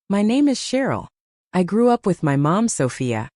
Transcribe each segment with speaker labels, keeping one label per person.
Speaker 1: My name is Cheryl. I grew up with my mom, Sophia,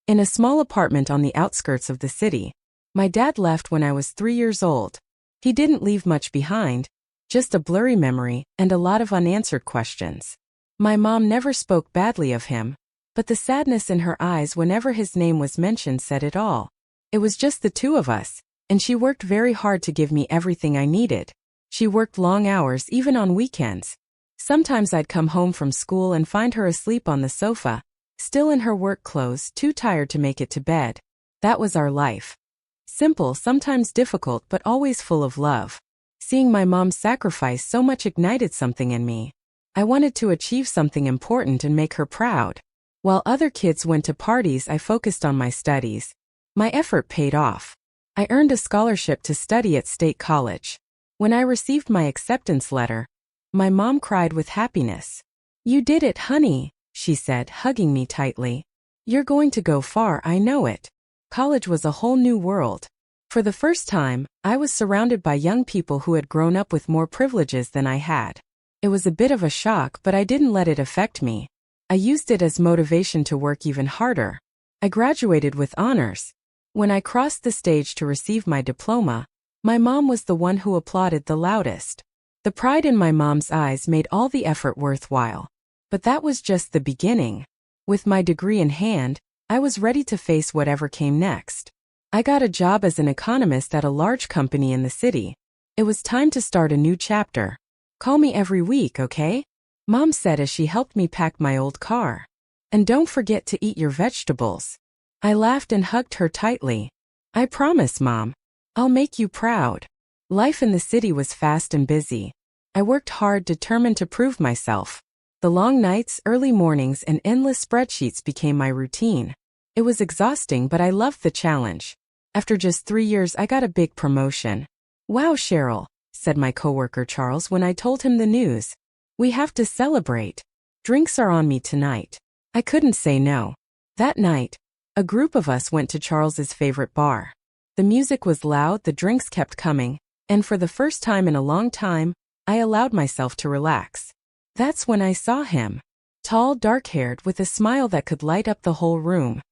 Speaker 1: in a small apartment on the outskirts of the city. My dad left when I was 3 years old. He didn't leave much behind, just a blurry memory and a lot of unanswered questions. My mom never spoke badly of him, but the sadness in her eyes whenever his name was mentioned said it all. It was just the two of us, and she worked very hard to give me everything I needed. She worked long hours even on weekends. Sometimes I'd come home from school and find her asleep on the sofa, still in her work clothes, too tired to make it to bed. That was our life. Simple, sometimes difficult, but always full of love. Seeing my mom's sacrifice so much ignited something in me. I wanted to achieve something important and make her proud. While other kids went to parties, I focused on my studies. My effort paid off. I earned a scholarship to study at State College. When I received my acceptance letter, my mom cried with happiness. "You did it, honey," she said, hugging me tightly. "You're going to go far, I know it." College was a whole new world. For the first time, I was surrounded by young people who had grown up with more privileges than I had. It was a bit of a shock, but I didn't let it affect me. I used it as motivation to work even harder. I graduated with honors. When I crossed the stage to receive my diploma, my mom was the one who applauded the loudest. The pride in my mom's eyes made all the effort worthwhile. But that was just the beginning. With my degree in hand, I was ready to face whatever came next. I got a job as an economist at a large company in the city. It was time to start a new chapter. "Call me every week, okay?" Mom said as she helped me pack my old car. "And don't forget to eat your vegetables." I laughed and hugged her tightly. "I promise, Mom. I'll make you proud." Life in the city was fast and busy. I worked hard, determined to prove myself. The long nights, early mornings, and endless spreadsheets became my routine. It was exhausting, but I loved the challenge. After just 3 years, I got a big promotion. "Wow, Cheryl," said my coworker Charles when I told him the news. "We have to celebrate. Drinks are on me tonight." I couldn't say no. That night, a group of us went to Charles's favorite bar. The music was loud, the drinks kept coming, and for the first time in a long time, I allowed myself to relax. That's when I saw him. Tall, dark-haired, with a smile that could light up the whole room.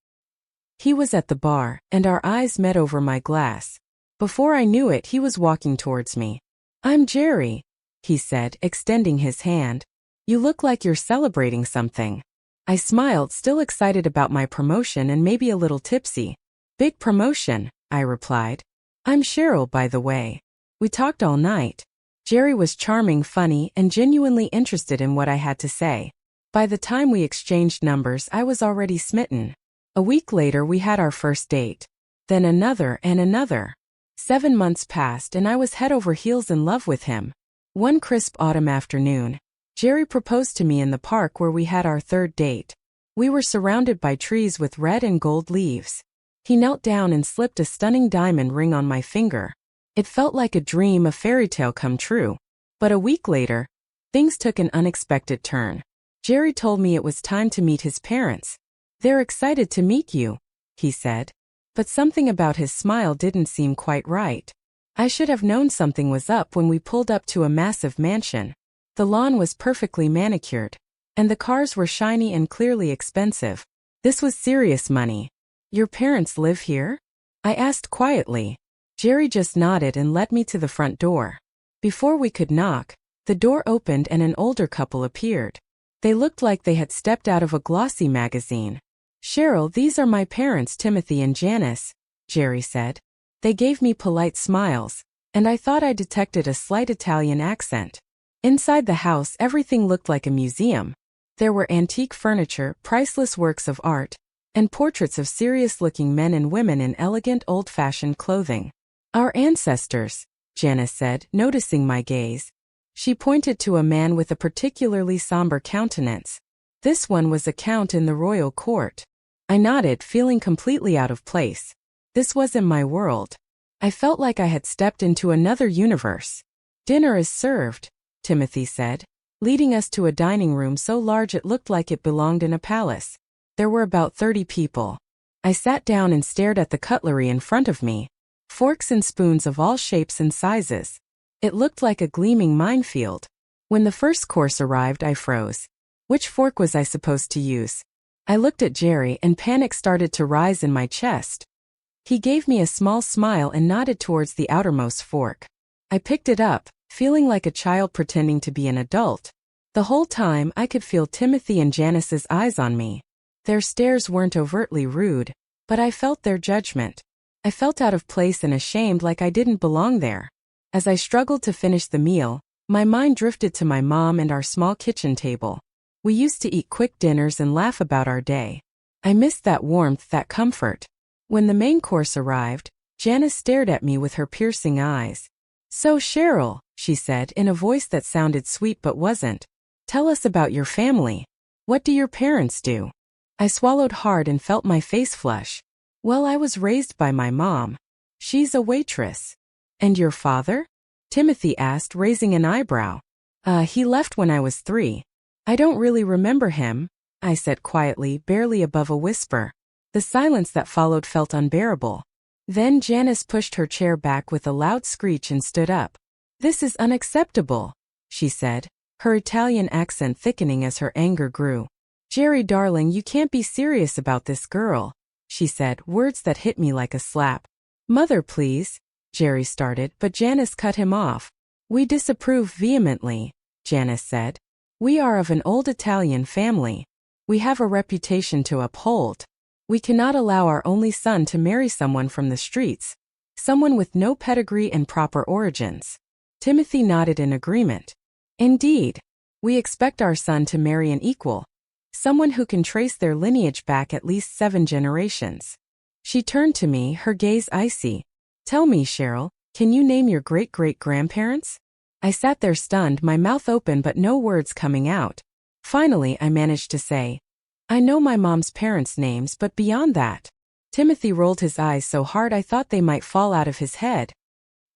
Speaker 1: He was at the bar, and our eyes met over my glass. Before I knew it, he was walking towards me. "I'm Jerry," he said, extending his hand. "You look like you're celebrating something." I smiled, still excited about my promotion and maybe a little tipsy. "Big promotion," I replied. "I'm Cheryl, by the way." We talked all night. Jerry was charming, funny, and genuinely interested in what I had to say. By the time we exchanged numbers, I was already smitten. A week later, we had our first date. Then another and another. 7 months passed and I was head over heels in love with him. One crisp autumn afternoon, Jerry proposed to me in the park where we had our third date. We were surrounded by trees with red and gold leaves. He knelt down and slipped a stunning diamond ring on my finger. It felt like a dream, a fairy tale come true. But a week later, things took an unexpected turn. Jerry told me it was time to meet his parents. "They're excited to meet you," he said. But something about his smile didn't seem quite right. I should have known something was up when we pulled up to a massive mansion. The lawn was perfectly manicured, and the cars were shiny and clearly expensive. This was serious money. "Your parents live here?" I asked quietly. Jerry just nodded and led me to the front door. Before we could knock, the door opened and an older couple appeared. They looked like they had stepped out of a glossy magazine. "Cheryl, these are my parents, Timothy and Janice," Jerry said. They gave me polite smiles, and I thought I detected a slight Italian accent. Inside the house, everything looked like a museum. There were antique furniture, priceless works of art, and portraits of serious-looking men and women in elegant, old-fashioned clothing. "Our ancestors," Janice said, noticing my gaze. She pointed to a man with a particularly somber countenance. This one was a count in the royal court. I nodded, feeling completely out of place. This wasn't my world. I felt like I had stepped into another universe. "Dinner is served," Timothy said, leading us to a dining room so large it looked like it belonged in a palace. There were about 30 people. I sat down and stared at the cutlery in front of me. Forks and spoons of all shapes and sizes. It looked like a gleaming minefield. When the first course arrived, I froze. Which fork was I supposed to use? I looked at Jerry and panic started to rise in my chest. He gave me a small smile and nodded towards the outermost fork. I picked it up, feeling like a child pretending to be an adult. The whole time I could feel Timothy and Janice's eyes on me. Their stares weren't overtly rude, but I felt their judgment. I felt out of place and ashamed, like I didn't belong there. As I struggled to finish the meal, my mind drifted to my mom and our small kitchen table. We used to eat quick dinners and laugh about our day. I missed that warmth, that comfort. When the main course arrived, Janice stared at me with her piercing eyes. "So Cheryl," she said in a voice that sounded sweet but wasn't, "tell us about your family. What do your parents do?" I swallowed hard and felt my face flush. "Well, I was raised by my mom. She's a waitress." "And your father?" Timothy asked, raising an eyebrow. He left when I was 3. I don't really remember him," I said quietly, barely above a whisper. The silence that followed felt unbearable. Then Janice pushed her chair back with a loud screech and stood up. "This is unacceptable," she said, her Italian accent thickening as her anger grew. "Jerry darling, you can't be serious about this girl," she said, words that hit me like a slap. "Mother, please," Jerry started, but Janice cut him off. "We disapprove vehemently," Janice said. "We are of an old Italian family. We have a reputation to uphold. We cannot allow our only son to marry someone from the streets, someone with no pedigree and proper origins." Timothy nodded in agreement. "Indeed. We expect our son to marry an equal, someone who can trace their lineage back at least 7 generations." She turned to me, her gaze icy. "Tell me, Cheryl, can you name your great-great-grandparents?" I sat there stunned, my mouth open but no words coming out. Finally, I managed to say, "I know my mom's parents' names, but beyond that." Timothy rolled his eyes so hard I thought they might fall out of his head.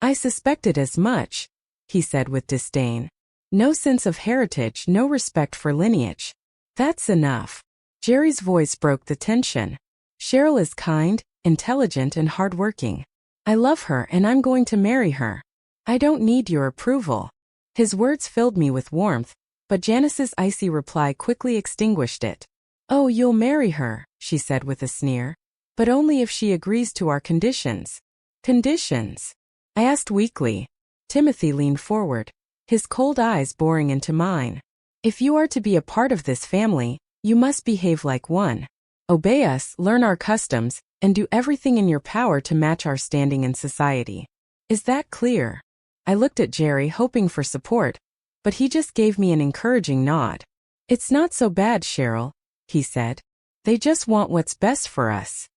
Speaker 1: "I suspected as much," he said with disdain. "No sense of heritage, no respect for lineage. That's enough." Jerry's voice broke the tension. "Cheryl is kind, intelligent, and hardworking. I love her and I'm going to marry her. I don't need your approval." His words filled me with warmth, but Janice's icy reply quickly extinguished it. "Oh, you'll marry her," she said with a sneer. "But only if she agrees to our conditions." "Conditions?" I asked weakly. Timothy leaned forward, his cold eyes boring into mine. "If you are to be a part of this family, you must behave like one. Obey us, learn our customs, and do everything in your power to match our standing in society. Is that clear?" I looked at Jerry, hoping for support, but he just gave me an encouraging nod. "It's not so bad, Cheryl," he said. "They just want what's best for us."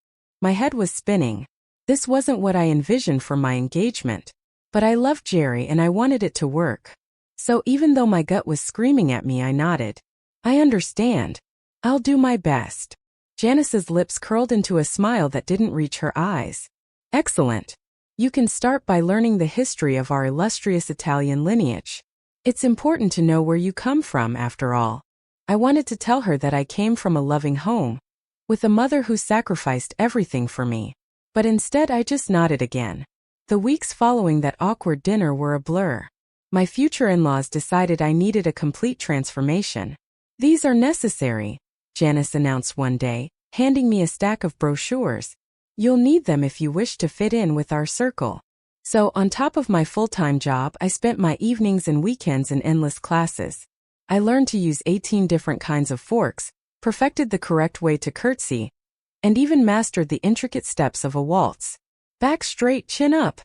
Speaker 1: My head was spinning. This wasn't what I envisioned for my engagement. But I loved Jerry and I wanted it to work. So even though my gut was screaming at me, I nodded. "I understand. I'll do my best." Janice's lips curled into a smile that didn't reach her eyes. "Excellent. You can start by learning the history of our illustrious Italian lineage. It's important to know where you come from, after all." I wanted to tell her that I came from a loving home, with a mother who sacrificed everything for me. But instead I just nodded again. The weeks following that awkward dinner were a blur. My future in-laws decided I needed a complete transformation. "These are necessary," Janice announced one day, handing me a stack of brochures. "You'll need them if you wish to fit in with our circle." So, on top of my full-time job, I spent my evenings and weekends in endless classes. I learned to use 18 different kinds of forks, perfected the correct way to curtsy, and even mastered the intricate steps of a waltz. "Back straight, chin up,"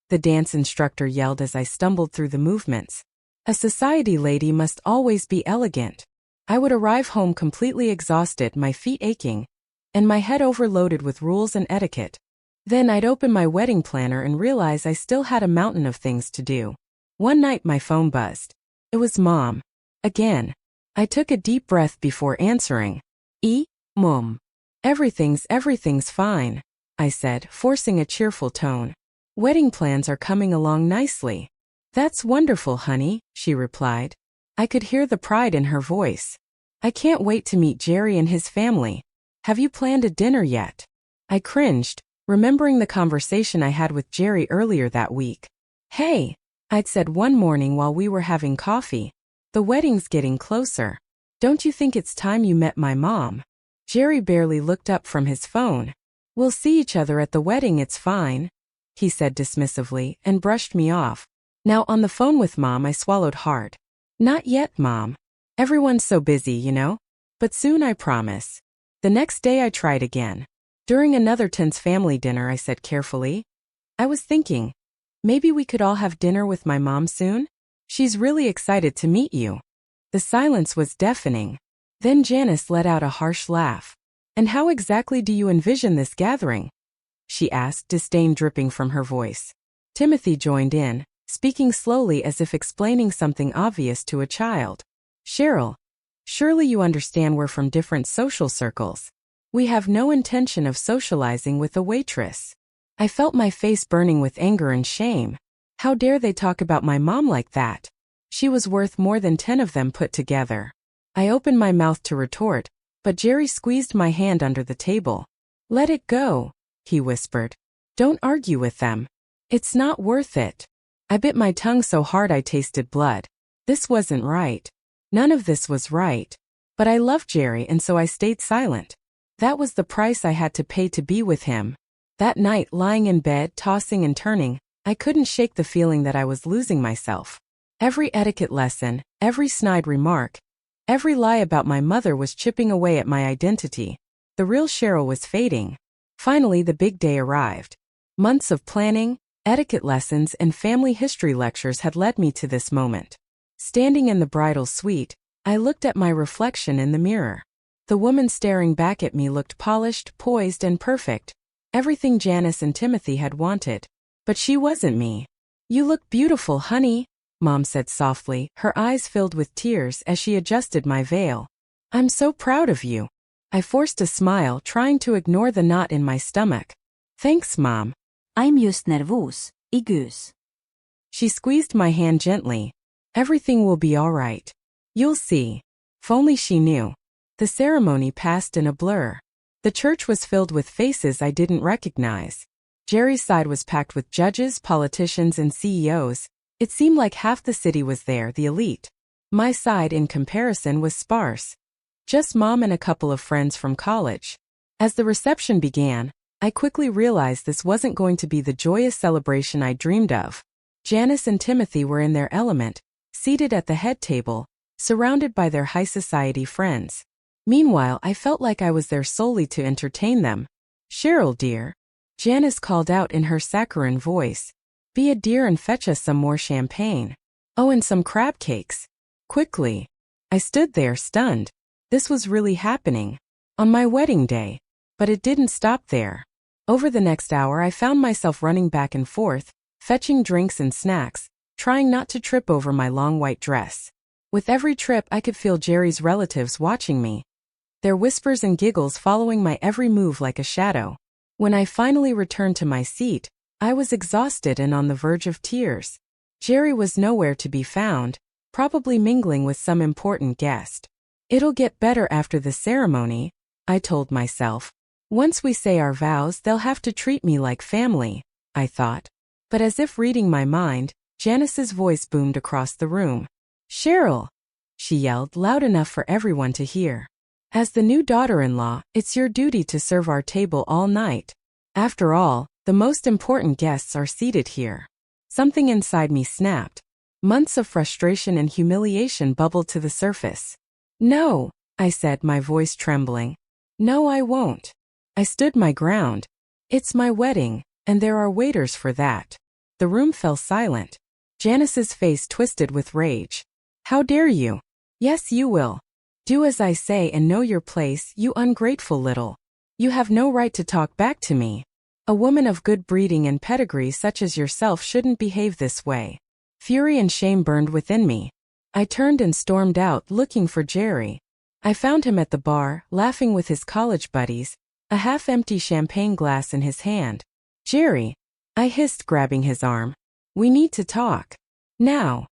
Speaker 1: the dance instructor yelled as I stumbled through the movements. A society lady must always be elegant. I would arrive home completely exhausted, my feet aching, and my head overloaded with rules and etiquette. Then I'd open my wedding planner and realize I still had a mountain of things to do. One night my phone buzzed. It was Mom. Again. I took a deep breath before answering. Mom. Everything's fine," I said, forcing a cheerful tone. "Wedding plans are coming along nicely." "That's wonderful, honey," she replied. I could hear the pride in her voice. "I can't wait to meet Jerry and his family. Have you planned a dinner yet?" I cringed, remembering the conversation I had with Jerry earlier that week. "Hey," I'd said one morning while we were having coffee. "The wedding's getting closer. Don't you think it's time you met my mom? Jerry barely looked up from his phone. We'll see each other at the wedding, it's fine, he said dismissively and brushed me off. Now on the phone with Mom, I swallowed hard. Not yet, Mom. Everyone's so busy, you know? But soon, I promise. The next day I tried again. During another tense family dinner, I said carefully, I was thinking, maybe we could all have dinner with my mom soon? She's really excited to meet you. The silence was deafening. Then Janice let out a harsh laugh. And how exactly do you envision this gathering? She asked, disdain dripping from her voice. Timothy joined in, speaking slowly as if explaining something obvious to a child. Cheryl, surely you understand we're from different social circles. We have no intention of socializing with a waitress. I felt my face burning with anger and shame. How dare they talk about my mom like that? She was worth more than 10 of them put together. I opened my mouth to retort, but Jerry squeezed my hand under the table. Let it go, he whispered. Don't argue with them. It's not worth it. I bit my tongue so hard I tasted blood. This wasn't right. None of this was right. But I loved Jerry, and so I stayed silent. That was the price I had to pay to be with him. That night, lying in bed, tossing and turning, I couldn't shake the feeling that I was losing myself. Every etiquette lesson, every snide remark, every lie about my mother was chipping away at my identity. The real Cheryl was fading. Finally, the big day arrived. Months of planning, etiquette lessons, and family history lectures had led me to this moment. Standing in the bridal suite, I looked at my reflection in the mirror. The woman staring back at me looked polished, poised, and perfect. Everything Janice and Timothy had wanted. But she wasn't me. You look beautiful, honey, Mom said softly, her eyes filled with tears as she adjusted my veil. I'm so proud of you. I forced a smile, trying to ignore the knot in my stomach. Thanks, Mom.
Speaker 2: I'm just nervös, Igus.
Speaker 1: She squeezed my hand gently. Everything will be all right. You'll see. If only she knew. The ceremony passed in a blur. The church was filled with faces I didn't recognize. Jerry's side was packed with judges, politicians, and CEOs. It seemed like half the city was there, the elite. My side, in comparison, was sparse. Just Mom and a couple of friends from college. As the reception began, I quickly realized this wasn't going to be the joyous celebration I dreamed of. Janice and Timothy were in their element, seated at the head table, surrounded by their high society friends. Meanwhile, I felt like I was there solely to entertain them. Cheryl, dear, Janice called out in her saccharine voice. Be a dear and fetch us some more champagne. Oh, and some crab cakes. Quickly. I stood there, stunned. This was really happening. On my wedding day. But it didn't stop there. Over the next hour, I found myself running back and forth, fetching drinks and snacks, trying not to trip over my long white dress. With every trip, I could feel Jerry's relatives watching me, their whispers and giggles following my every move like a shadow. When I finally returned to my seat, I was exhausted and on the verge of tears. Jerry was nowhere to be found, probably mingling with some important guest. It'll get better after the ceremony, I told myself. Once we say our vows, they'll have to treat me like family, I thought. But as if reading my mind, Janice's voice boomed across the room. Cheryl, she yelled loud enough for everyone to hear. As the new daughter-in-law, it's your duty to serve our table all night. After all, the most important guests are seated here. Something inside me snapped. Months of frustration and humiliation bubbled to the surface. No, I said, my voice trembling. No, I won't. I stood my ground. It's my wedding, and there are waiters for that. The room fell silent. Janice's face twisted with rage. How dare you? Yes, you will. Do as I say and know your place, you ungrateful little. You have no right to talk back to me. A woman of good breeding and pedigree such as yourself shouldn't behave this way. Fury and shame burned within me. I turned and stormed out, looking for Jerry. I found him at the bar, laughing with his college buddies, a half-empty champagne glass in his hand. Jerry, I hissed, grabbing his arm. We need to talk. Now.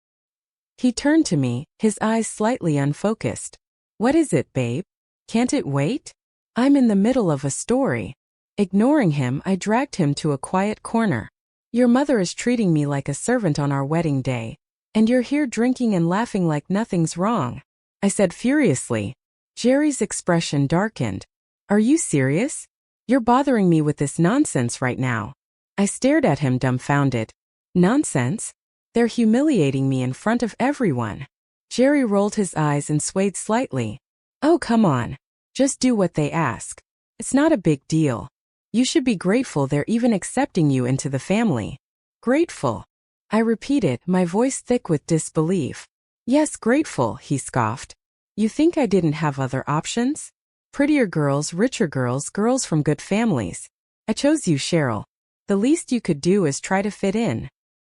Speaker 1: He turned to me, his eyes slightly unfocused. What is it, babe? Can't it wait? I'm in the middle of a story. Ignoring him, I dragged him to a quiet corner. Your mother is treating me like a servant on our wedding day, and you're here drinking and laughing like nothing's wrong. I said furiously. Jerry's expression darkened. Are you serious? You're bothering me with this nonsense right now. I stared at him dumbfounded. Nonsense? They're humiliating me in front of everyone. Jerry rolled his eyes and swayed slightly. Oh, come on. Just do what they ask. It's not a big deal. You should be grateful they're even accepting you into the family. Grateful? I repeated, my voice thick with disbelief. Yes, grateful, he scoffed. You think I didn't have other options? Prettier girls, richer girls, girls from good families. I chose you, Cheryl. The least you could do is try to fit in.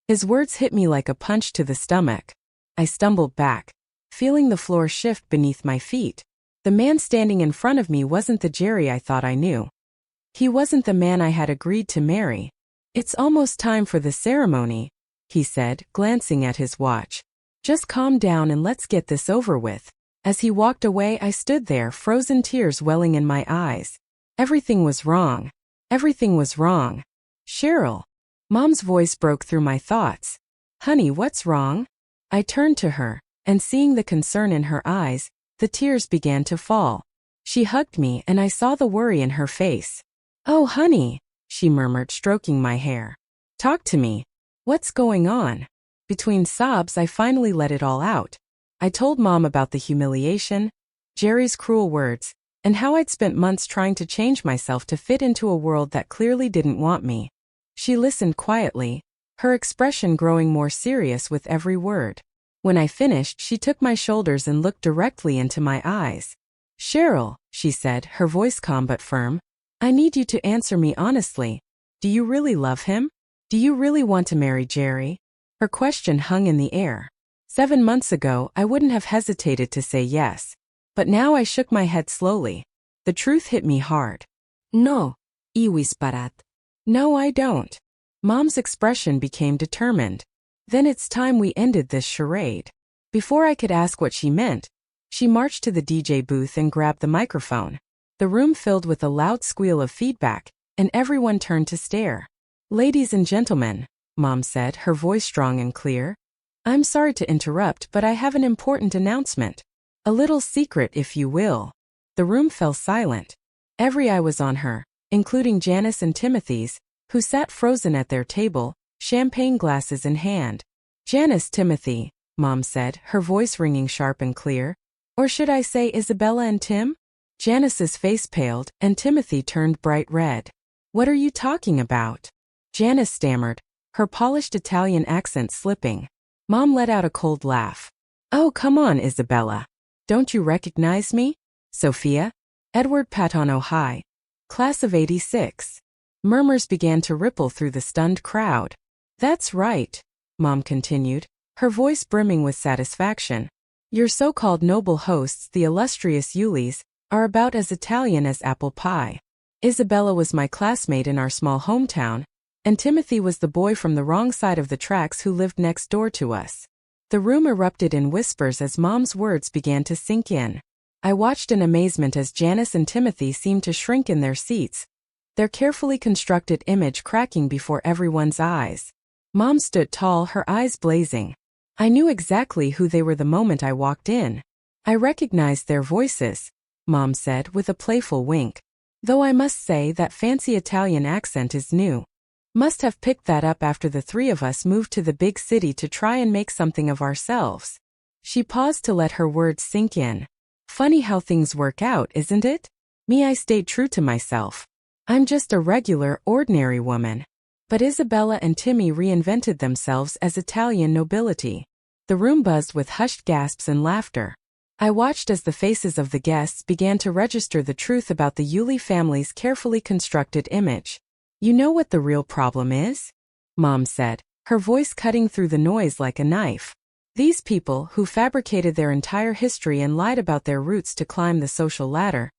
Speaker 1: His words hit me like a punch to the stomach. I stumbled back, feeling the floor shift beneath my feet. The man standing in front of me wasn't the Jerry I thought I knew. He wasn't the man I had agreed to marry. It's almost time for the ceremony, he said, glancing at his watch. Just calm down and let's get this over with. As he walked away, I stood there, frozen tears welling in my eyes. Everything was wrong. Everything was wrong. Cheryl. Mom's voice broke through my thoughts. Honey, what's wrong? I turned to her, and seeing the concern in her eyes, the tears began to fall. She hugged me and I saw the worry in her face. Oh, honey, she murmured, stroking my hair. Talk to me. What's going on? Between sobs, I finally let it all out. I told Mom about the humiliation, Jerry's cruel words, and how I'd spent months trying to change myself to fit into a world that clearly didn't want me. She listened quietly, her expression growing more serious with every word. When I finished, she took my shoulders and looked directly into my eyes. Cheryl, she said, her voice calm but firm, I need you to answer me honestly. Do you really love him? Do you really want to marry Jerry? Her question hung in the air. 7 months ago, I wouldn't have hesitated to say yes. But now I shook my head slowly. The truth hit me hard. No, he whispered. No, I don't. Mom's expression became determined. Then it's time we ended this charade. Before I could ask what she meant, she marched to the DJ booth and grabbed the microphone. The room filled with a loud squeal of feedback, and everyone turned to stare. Ladies and gentlemen, Mom said, her voice strong and clear. I'm sorry to interrupt, but I have an important announcement. A little secret, if you will. The room fell silent. Every eye was on her, including Janice and Timothy's, who sat frozen at their table, champagne glasses in hand. Janice, Timothy, Mom said, her voice ringing sharp and clear. Or should I say Isabella and Tim? Janice's face paled, and Timothy turned bright red. What are you talking about? Janice stammered, her polished Italian accent slipping. Mom let out a cold laugh. Oh, come on, Isabella. Don't you recognize me? Sophia? Edward Patano High. Class of '86. Murmurs began to ripple through the stunned crowd. That's right, Mom continued, her voice brimming with satisfaction. Your so-called noble hosts, the illustrious Yulis, are about as Italian as apple pie. Isabella was my classmate in our small hometown, and Timothy was the boy from the wrong side of the tracks who lived next door to us. The room erupted in whispers as Mom's words began to sink in. I watched in amazement as Janice and Timothy seemed to shrink in their seats, their carefully constructed image cracking before everyone's eyes. Mom stood tall, her eyes blazing. I knew exactly who they were the moment I walked in. I recognized their voices, Mom said with a playful wink. Though I must say that fancy Italian accent is new. Must have picked that up after the three of us moved to the big city to try and make something of ourselves. She paused to let her words sink in. Funny how things work out, isn't it? Me, I stayed true to myself. I'm just a regular, ordinary woman. But Isabella and Timmy reinvented themselves as Italian nobility. The room buzzed with hushed gasps and laughter. I watched as the faces of the guests began to register the truth about the Yuli family's carefully constructed image. You know what the real problem is? Mom said, her voice cutting through the noise like a knife. These people, who fabricated their entire history and lied about their roots to climb the social ladder,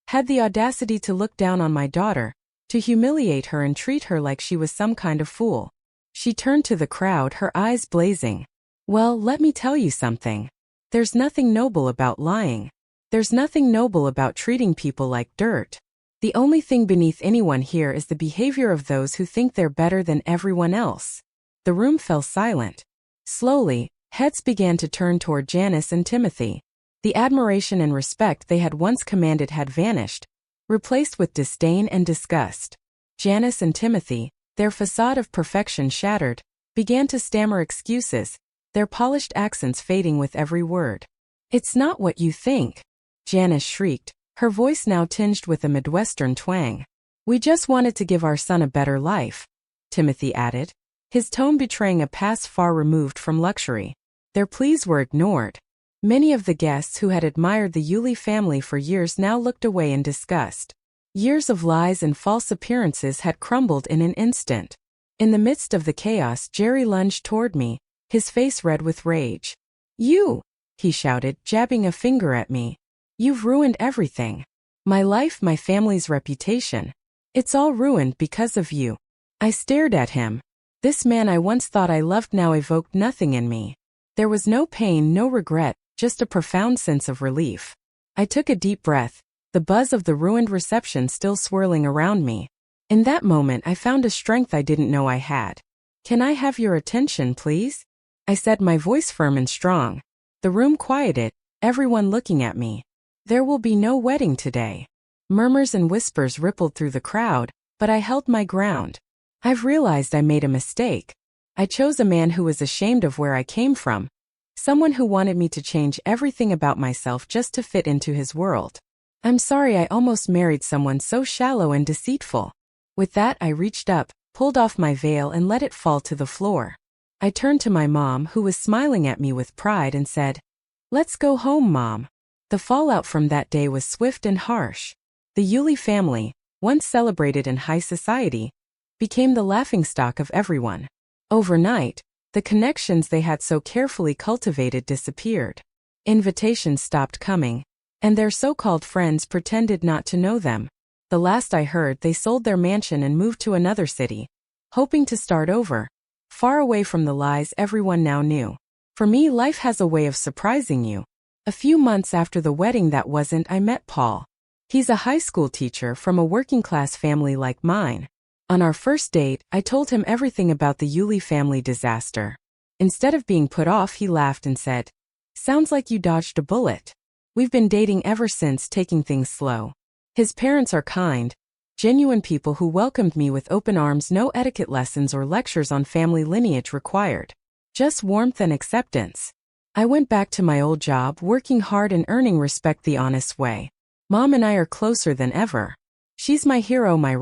Speaker 1: had the audacity to look down on my daughter, to humiliate her and treat her like she was some kind of fool. She turned to the crowd, her eyes blazing. Well, let me tell you something. There's nothing noble about lying. There's nothing noble about treating people like dirt. The only thing beneath anyone here is the behavior of those who think they're better than everyone else. The room fell silent. Slowly, heads began to turn toward Janice and Timothy. The admiration and respect they had once commanded had vanished, replaced with disdain and disgust. Janice and Timothy, their facade of perfection shattered, began to stammer excuses, their polished accents fading with every word. "It's not what you think," Janice shrieked, her voice now tinged with a Midwestern twang. "We just wanted to give our son a better life," Timothy added, his tone betraying a past far removed from luxury. Their pleas were ignored. Many of the guests who had admired the Yulee family for years now looked away in disgust. Years of lies and false appearances had crumbled in an instant. In the midst of the chaos, Jerry lunged toward me, his face red with rage. "You!" he shouted, jabbing a finger at me. "You've ruined everything. My life, my family's reputation. It's all ruined because of you." I stared at him. This man I once thought I loved now evoked nothing in me. There was no pain, no regret, just a profound sense of relief. I took a deep breath, the buzz of the ruined reception still swirling around me. In that moment I found a strength I didn't know I had. "Can I have your attention, please?" I said, my voice firm and strong. The room quieted, everyone looking at me. "There will be no wedding today." Murmurs and whispers rippled through the crowd, but I held my ground. "I've realized I made a mistake. I chose a man who was ashamed of where I came from. Someone who wanted me to change everything about myself just to fit into his world. I'm sorry I almost married someone so shallow and deceitful." With that, I reached up, pulled off my veil and let it fall to the floor. I turned to my mom, who was smiling at me with pride, and said, "Let's go home, Mom." The fallout from that day was swift and harsh. The Yulee family, once celebrated in high society, became the laughingstock of everyone. Overnight, the connections they had so carefully cultivated disappeared. Invitations stopped coming, and their so-called friends pretended not to know them. The last I heard, they sold their mansion and moved to another city, hoping to start over, far away from the lies everyone now knew. For me, life has a way of surprising you. A few months after the wedding I met Paul. He's a high school teacher from a working-class family like mine. On our first date, I told him everything about the Yulee family disaster. Instead of being put off, he laughed and said, "Sounds like you dodged a bullet." We've been dating ever since, taking things slow. His parents are kind, genuine people who welcomed me with open arms, no etiquette lessons or lectures on family lineage required. Just warmth and acceptance. I went back to my old job, working hard and earning respect the honest way. Mom and I are closer than ever. She's my hero, my